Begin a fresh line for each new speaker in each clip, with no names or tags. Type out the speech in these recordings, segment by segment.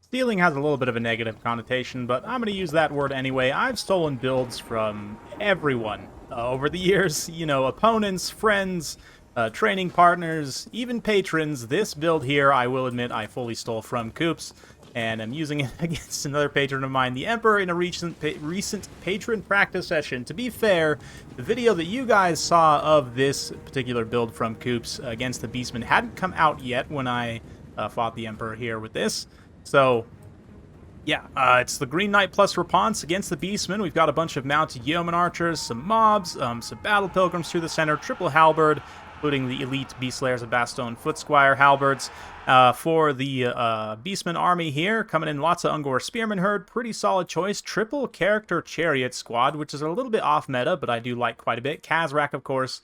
Stealing has a little bit of a negative connotation, but I'm going to use that word anyway. I've stolen builds from everyone over the years. You know, opponents, friends, training partners, even patrons. This build here, I will admit, I fully stole from Coops, and I'm using it against another patron of mine, the Emperor, in a recent patron practice session. To be fair, the video that you guys saw of this particular build from Coops against the Beastmen hadn't come out yet when I fought the Emperor here with this. So, yeah, it's the Green Knight plus Raponce against the Beastmen. We've got a bunch of mounted yeoman archers, some mobs, some battle pilgrims through the center, triple halberd, including the elite Beastlayers of Bastogne Footsquire halberds. For the Beastmen army here, coming in lots of Ungor Spearman herd, pretty solid choice. Triple character chariot squad, which is a little bit off meta, but I do like quite a bit. Kazrak, of course,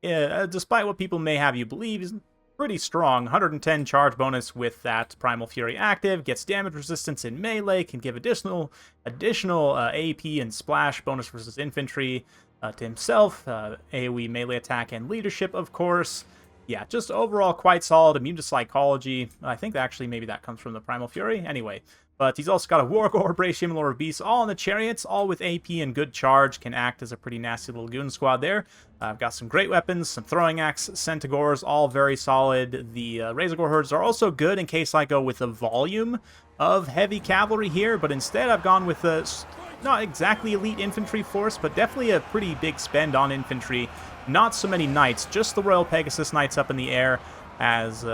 despite what people may have you believe, is pretty strong. 110 charge bonus with that Primal Fury active, gets damage resistance in melee, can give additional AP and splash bonus versus infantry to himself, AoE melee attack and leadership, of course. Yeah, just overall quite solid. Immune to psychology. I think actually maybe that comes from the Primal Fury. Anyway, but he's also got a Wargore, Bracium, Lord of Beasts, all in the chariots, all with AP and good charge. Can act as a pretty nasty little goon squad there. I've got some great weapons, some throwing axe, Centaurs, all very solid. The Razorgore herds are also good in case I go with a volume of heavy cavalry here, but instead I've gone with a not exactly elite infantry force, but definitely a pretty big spend on infantry. Not so many knights, just the Royal Pegasus Knights up in the air, as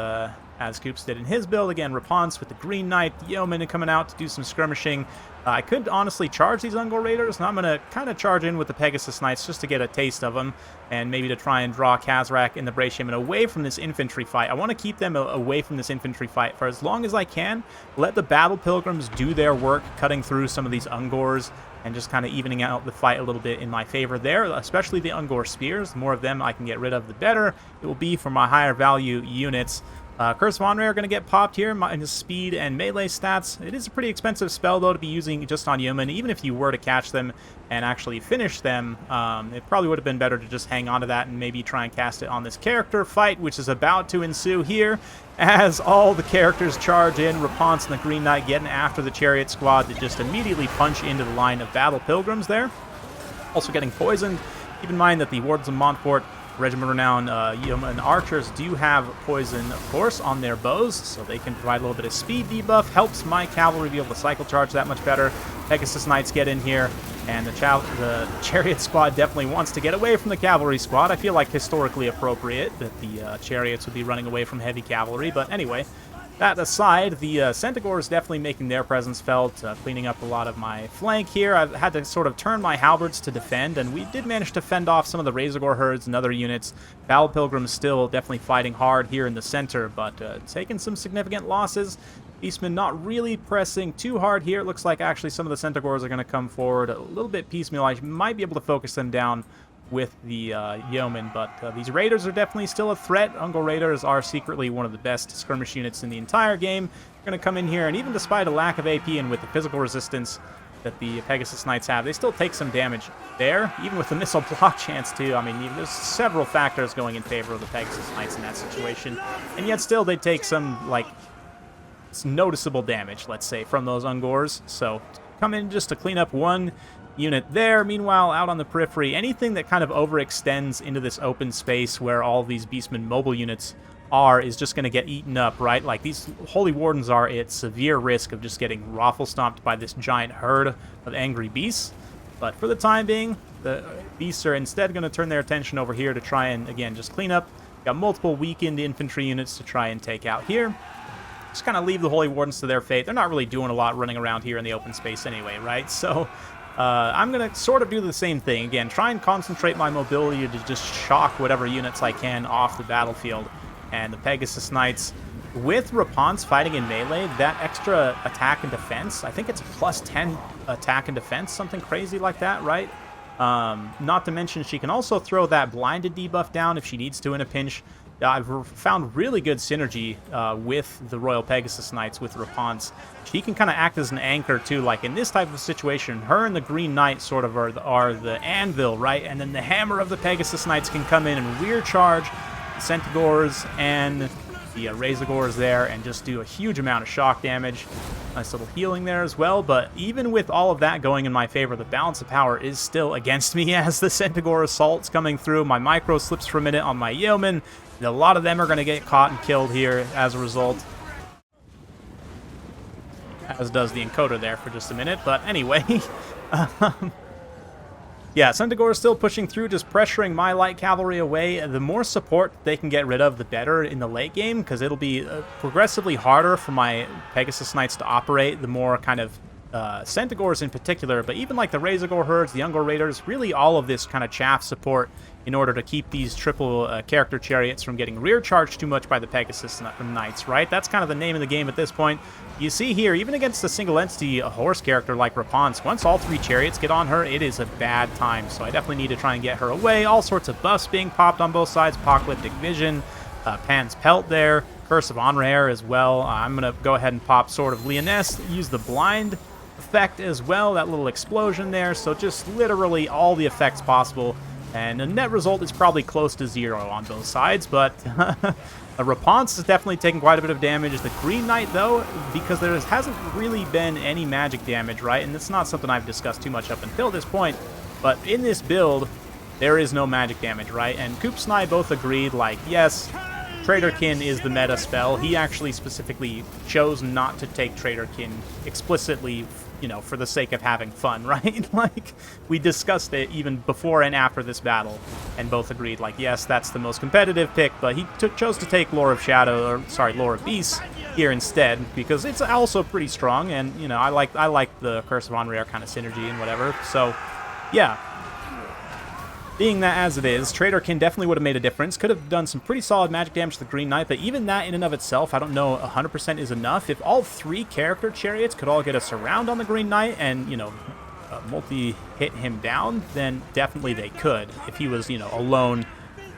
Coops did in his build. Again, Raponce with the Green Knight, the Yeoman coming out to do some skirmishing. I could honestly charge these Ungor Raiders, and I'm going to kind of charge in with the Pegasus Knights just to get a taste of them, and maybe to try and draw Kazrak and the Bracium away from this infantry fight. I want to keep them away from this infantry fight for as long as I can. Let the Battle Pilgrims do their work, cutting through some of these Ungors, and just kind of evening out the fight a little bit in my favor there, especially the Ungor Spears. The more of them I can get rid of, the better it will be for my higher value units. Curse of Honor are going to get popped here, minus speed and melee stats. It is a pretty expensive spell, though, to be using just on Yeoman. Even if you were to catch them and actually finish them, it probably would have been better to just hang on to that and maybe try and cast it on this character fight, which is about to ensue here, as all the characters charge in. Raponce and the Green Knight getting after the Chariot Squad to just immediately punch into the line of Battle Pilgrims there. Also getting poisoned. Keep in mind that the Wardens of Montfort, Regiment Renown Yeoman archers do have poison, of course, on their bows, so they can provide a little bit of speed debuff. Helps my cavalry be able to cycle charge that much better. Pegasus Knights get in here, and the Chariot Squad definitely wants to get away from the Cavalry Squad. I feel like historically appropriate that the Chariots would be running away from heavy cavalry, but anyway. That aside, the Centaurs definitely making their presence felt, cleaning up a lot of my flank here. I've had to sort of turn my halberds to defend, and we did manage to fend off some of the Razorgore herds and other units. Battle Pilgrims still definitely fighting hard here in the center, but taking some significant losses. Beastmen not really pressing too hard here. It looks like actually some of the Centaurs are going to come forward a little bit piecemeal. I might be able to focus them down with the Yeoman, but these Raiders are definitely still a threat. Ungor Raiders are secretly one of the best skirmish units in the entire game. They're going to come in here, and even despite a lack of AP and with the physical resistance that the Pegasus Knights have, they still take some damage there, even with the missile block chance too. I mean, there's several factors going in favor of the Pegasus Knights in that situation, and yet still they take some, like, noticeable damage, let's say, from those Ungors. So come in just to clean up one unit there. Meanwhile, out on the periphery, anything that kind of overextends into this open space where all these Beastmen mobile units are is just going to get eaten up, right? Like, these Holy Wardens are at severe risk of just getting raffle-stomped by this giant herd of angry beasts. But for the time being, the beasts are instead going to turn their attention over here to try and, again, just clean up. Got multiple weakened infantry units to try and take out here. Just kind of leave the Holy Wardens to their fate. They're not really doing a lot running around here in the open space anyway, right? So I'm going to sort of do the same thing. Again, try and concentrate my mobility to just shock whatever units I can off the battlefield. And the Pegasus Knights, with Raponce fighting in melee, that extra attack and defense, I think it's plus 10 attack and defense, something crazy like that, right? Not to mention she can also throw that blinded debuff down if she needs to in a pinch. I've found really good synergy with the Royal Pegasus Knights with Raponce. She can kind of act as an anchor too, like in this type of situation, her and the Green Knight sort of are the anvil, right? And then the hammer of the Pegasus Knights can come in and rear charge the Centaurs and the Razorgores there and just do a huge amount of shock damage. Nice little healing there as well, but even with all of that going in my favor, the balance of power is still against me as the Centaur assault's coming through. My micro slips for a minute on my yeoman. A lot of them are going to get caught and killed here as a result. As does the encoder there for just a minute, but anyway. Yeah, Centaur is still pushing through, just pressuring my light cavalry away. The more support they can get rid of, the better in the late game, because it'll be progressively harder for my Pegasus Knights to operate. The more kind of Centaurs in particular, but even like the Razorgore herds, the Ungor Raiders, really all of this kind of chaff support in order to keep these triple character chariots from getting rear charged too much by the Pegasus Knights, right? That's kind of the name of the game at this point. You see here, even against a single entity, a horse character like Rapunzel, once all 3 chariots get on her, it is a bad time. So I definitely need to try and get her away. All sorts of buffs being popped on both sides. Apocalyptic Vision, Pan's Pelt there, Curse of Honrair as well. I'm going to go ahead and pop Sword of Leoness, use the blind effect as well, that little explosion there. So just literally all the effects possible. And the net result is probably close to 0 on both sides, but Rapunzel is definitely taking quite a bit of damage. The Green Knight, though, because there hasn't really been any magic damage, right? And it's not something I've discussed too much up until this point, but in this build, there is no magic damage, right? And Koops and I both agreed, like, yes, Traderkin is the meta spell. He actually specifically chose not to take Traderkin explicitly, you know, for the sake of having fun, right? Like, we discussed it even before and after this battle, and both agreed, like, yes, that's the most competitive pick, but he chose to take Lore of Shadow, or, sorry, Lore of Beasts here instead, because it's also pretty strong, and, you know, I like the Curse of Honrair kind of synergy and whatever, so, yeah. Being that as it is, Traderkin definitely would have made a difference. Could have done some pretty solid magic damage to the Green Knight, but even that in and of itself, I don't know 100% is enough. If all 3 character chariots could all get a surround on the Green Knight and, you know, multi-hit him down, then definitely they could. If he was, you know, alone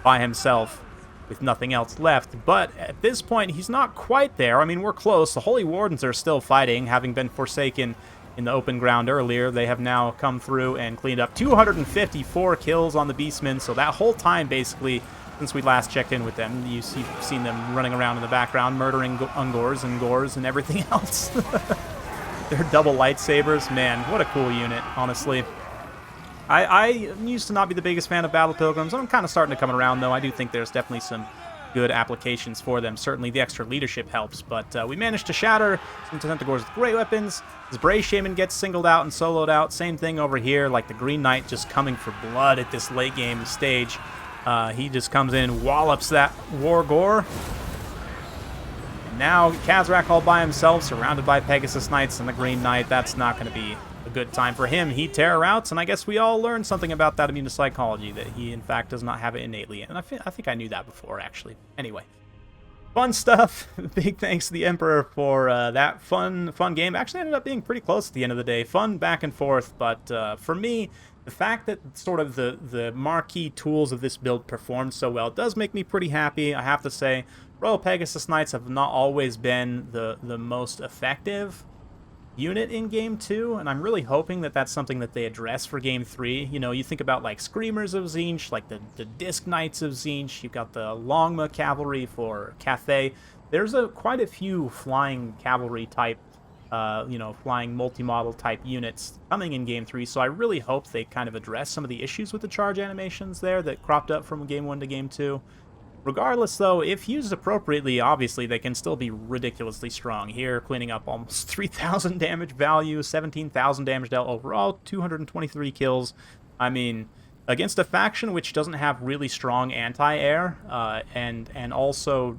by himself with nothing else left. But at this point, he's not quite there. I mean, we're close. The Holy Wardens are still fighting, having been forsaken in the open ground earlier. They have now come through and cleaned up 254 kills on the Beastmen, so that whole time, basically, since we last checked in with them, you've seen them running around in the background, murdering Ungors and Gors and everything else. They're double lightsabers. Man, what a cool unit, honestly. I used to not be the biggest fan of Battle Pilgrims. I'm kind of starting to come around, though. I do think there's definitely some good applications for them. Certainly the extra leadership helps, but we managed to shatter some Centaurs with great weapons. This Bray Shaman gets singled out and soloed out. Same thing over here, like the Green Knight just coming for blood at this late game stage. He just comes in and wallops that Wargore. And now Khazrak all by himself, surrounded by Pegasus Knights and the Green Knight. That's not going to be a good time for him. He terror routes, and I guess we all learned something about that immunopsychology, that he in fact does not have it innately, and I think I knew that before, actually. Anyway, fun stuff. Big thanks to the Emperor for that fun game. Actually ended up being pretty close at the end of the day. Fun back and forth, but for me, the fact that sort of the marquee tools of this build performed so well does make me pretty happy, I have to say. Royal Pegasus Knights have not always been the most effective unit in Game 2, and I'm really hoping that that's something that they address for Game 3. You know, you think about, like, Screamers of Tzeentch, like the Disc Knights of Tzeentch, you've got the Longma Cavalry for Cathay. There's quite a few flying cavalry type, you know, flying multi-model type units coming in Game 3, so I really hope they kind of address some of the issues with the charge animations there that cropped up from Game 1 to Game 2. Regardless, though, if used appropriately, obviously, they can still be ridiculously strong. Here, cleaning up almost 3,000 damage value, 17,000 damage dealt overall, 223 kills. I mean, against a faction which doesn't have really strong anti-air, and also,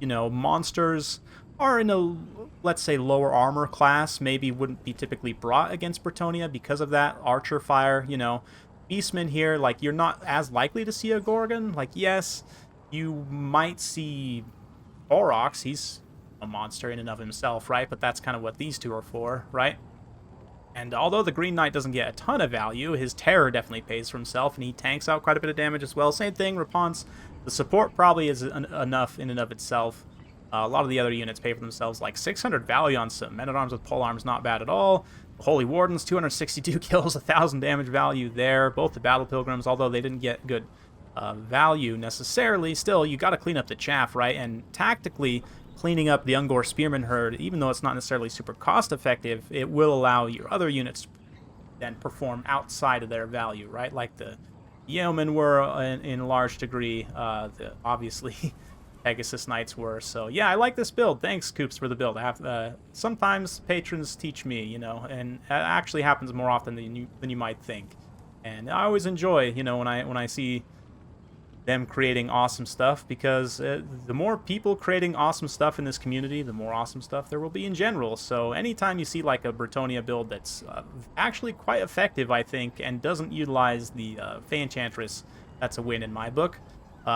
you know, monsters are in a, let's say, lower armor class, maybe wouldn't be typically brought against Bretonnia because of that archer fire, you know. Beastmen here, like, you're not as likely to see a Gorgon. Like, yes, you might see Aurochs. He's a monster in and of himself, right? But that's kind of what these two are for, right? And although the Green Knight doesn't get a ton of value, his terror definitely pays for himself, and he tanks out quite a bit of damage as well. Same thing, Rapunzel. The support probably is enough in and of itself. A lot of the other units pay for themselves, like 600 value on some Men-at-Arms with polearms, not bad at all. Holy Wardens, 262 kills, 1,000 damage value there. Both the Battle Pilgrims, although they didn't get good value necessarily, still, you got to clean up the chaff, right? And tactically, cleaning up the Ungor Spearman herd, even though it's not necessarily super cost effective, it will allow your other units to then perform outside of their value, right? Like the Yeomen were in a large degree, obviously Pegasus Knights were. So yeah, I like this build. Thanks, Coops, for the build. I have, sometimes patrons teach me, you know, and it actually happens more often than you might think. And I always enjoy, you know, when I see them creating awesome stuff, because the more people creating awesome stuff in this community, the more awesome stuff there will be in general. So anytime you see like a Bretonnia build that's actually quite effective, I think, and doesn't utilize the Fey Enchantress, that's a win in my book.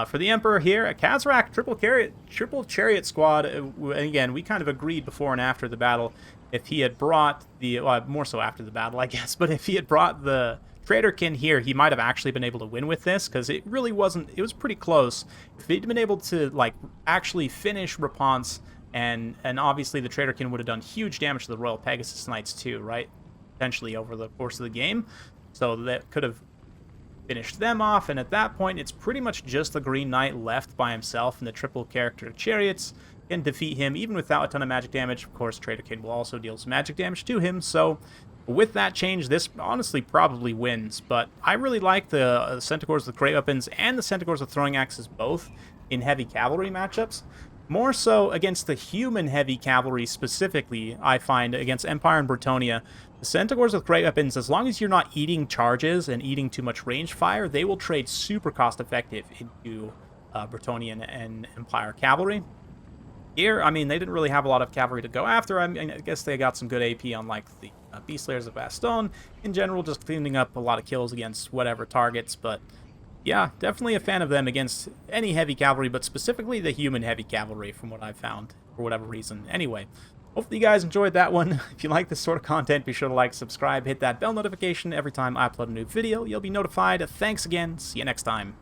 For the Emperor here, a Kazrak triple chariot squad. Again, we kind of agreed before and after the battle, if he had brought the, more so after the battle, I guess, but if he had brought the Traderkin here, he might have actually been able to win with this, because it really wasn't, it was pretty close. If he'd been able to, like, actually finish Raponce, and obviously the Traderkin would have done huge damage to the Royal Pegasus Knights too, right? Potentially over the course of the game. So that could have finished them off, and at that point, it's pretty much just the Green Knight left by himself, and the triple character chariots can defeat him, even without a ton of magic damage. Of course, Traderkin will also deal some magic damage to him, so with that change, this honestly probably wins, but I really like the Centaurs with great weapons and the Centaurs with throwing axes both in heavy cavalry matchups. More so against the human heavy cavalry specifically, I find, against Empire and Bretonnia. The Centaurs with great weapons, as long as you're not eating charges and eating too much range fire, they will trade super cost effective into Bretonnian and Empire cavalry. Here, I mean, they didn't really have a lot of cavalry to go after. I mean, I guess they got some good AP on, like, the Beast Slayers of Baston. In general, just cleaning up a lot of kills against whatever targets. But, yeah, definitely a fan of them against any heavy cavalry, but specifically the human heavy cavalry, from what I've found, for whatever reason. Anyway, hopefully you guys enjoyed that one. If you like this sort of content, be sure to like, subscribe, hit that bell notification. Every time I upload a new video, you'll be notified. Thanks again. See you next time.